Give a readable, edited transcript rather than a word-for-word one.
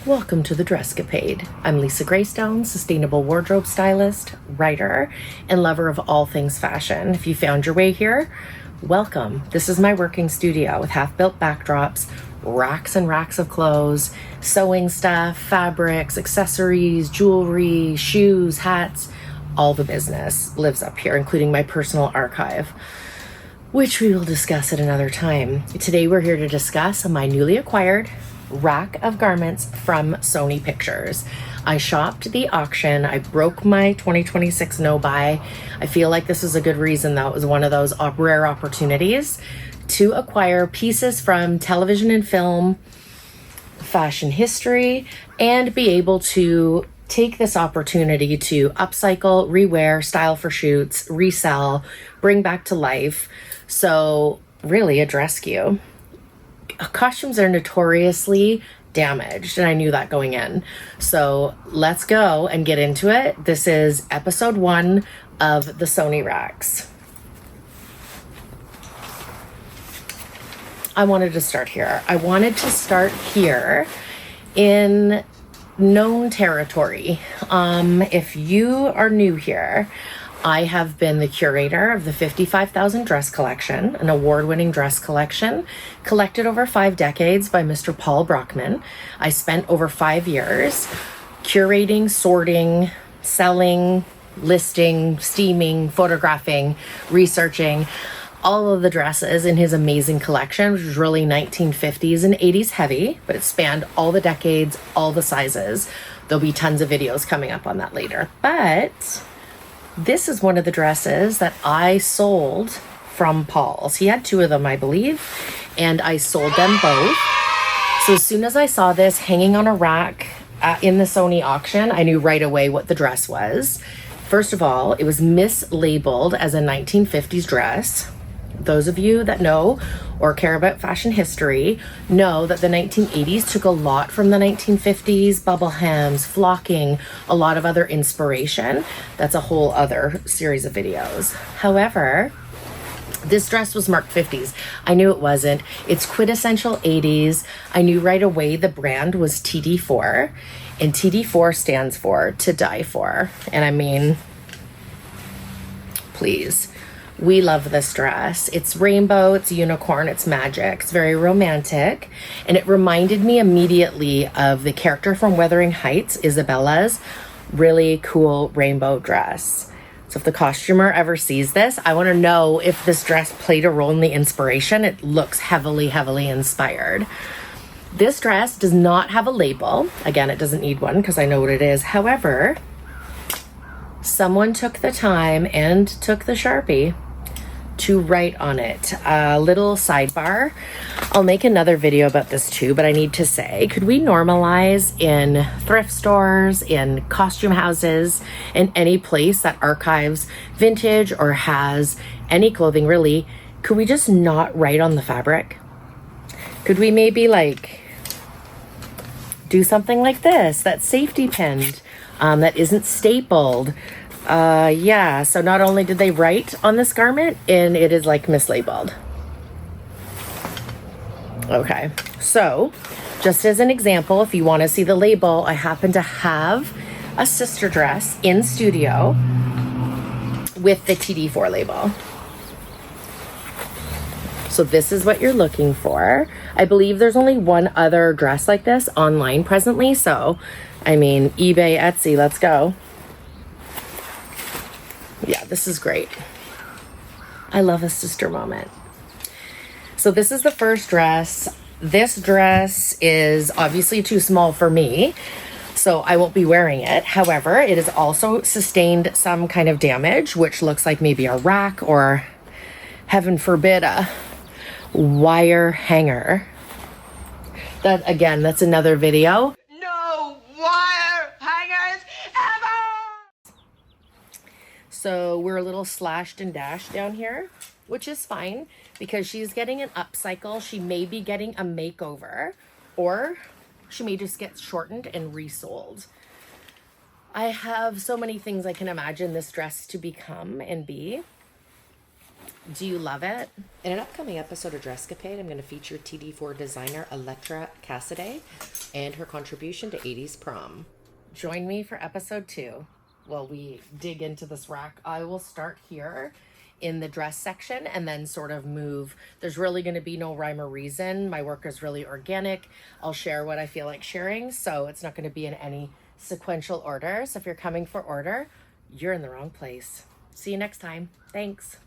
Welcome to the DRESScapade. I'm Lisa Greystone, sustainable wardrobe stylist, writer, and lover of all things fashion. If you found your way here, welcome. This is my working studio with half-built backdrops, racks and racks of clothes, sewing stuff, fabrics, accessories, jewelry, shoes, hats. All the business lives up here, including my personal archive, which we will discuss at another time. Today we're here to discuss my newly acquired rack of garments from SONY Pictures. I shopped the auction. I broke my 2026 no-buy. I feel like this is a good reason, though. It was one of those rare opportunities to acquire pieces from television and film, fashion history, and be able to take this opportunity to upcycle, rewear, style for shoots, resell, bring back to life. So really a dress SKU. Costumes are notoriously damaged, and I knew that going in. So let's go and get into it. This is episode 1 of the SONY RACKS. I wanted to start here. I wanted to start here in known territory. If you are new here, I have been the curator of the 55,000 dress collection, an award-winning dress collection collected over 5 decades by Mr. Paul Brockman. I spent over 5 years curating, sorting, selling, listing, steaming, photographing, researching all of the dresses in his amazing collection, which was really 1950s and 80s heavy, but it spanned all the decades, all the sizes. There'll be tons of videos coming up on that later. But this is one of the dresses that I sold from Paul's. He had 2 of them, I believe, and I sold them both. So as soon as I saw this hanging on a rack in the SONY auction, I knew right away what the dress was. First of all, it was mislabeled as a 1950s dress. Those of you that know or care about fashion history know that the 1980s took a lot from the 1950s, bubble hems, flocking, a lot of other inspiration. That's a whole other series of videos. However, this dress was marked 50s. I knew it wasn't. It's quintessential 80s. I knew right away the brand was TD4, and TD4 stands for To Die For. And I mean, please. We love this dress. It's rainbow, it's unicorn, it's magic. It's very romantic. And it reminded me immediately of the character from Wuthering Heights, Isabella's really cool rainbow dress. So if the costumer ever sees this, I want to know if this dress played a role in the inspiration. It looks heavily, heavily inspired. This dress does not have a label. Again, it doesn't need one because I know what it is. However, someone took the time and took the Sharpie to write on it. A little sidebar. I'll make another video about this too, but I need to say, could we normalize in thrift stores, in costume houses, in any place that archives vintage or has any clothing really, could we just not write on the fabric? Could we maybe like do something like this, that's safety pinned, that isn't stapled? Yeah, so not only did they write on this garment, and it is like mislabeled. Okay, so just as an example, if you want to see the label, I happen to have a sister dress in studio with the TD4 label. So this is what you're looking for. I believe there's only one other dress like this online presently, so I mean, eBay, Etsy, let's go. Yeah, this is great. I love a sister moment. So this is the first dress. This dress is obviously too small for me, so I won't be wearing it. However, it has also sustained some kind of damage, which looks like maybe a rack or, heaven forbid, a wire hanger. That, again, that's another video. So we're a little slashed and dashed down here, which is fine because she's getting an upcycle. She may be getting a makeover, or she may just get shortened and resold. I have so many things I can imagine this dress to become and be. Do you love it? In an upcoming episode of DRESScapade, I'm going to feature TD4 designer Electra Cassidy and her contribution to 80s prom. Join me for episode 2 while we dig into this rack. I will start here in the dress section and then sort of move. There's really going to be no rhyme or reason. My work is really organic. I'll share what I feel like sharing, so it's not going to be in any sequential order. So if you're coming for order, you're in the wrong place. See you next time. Thanks.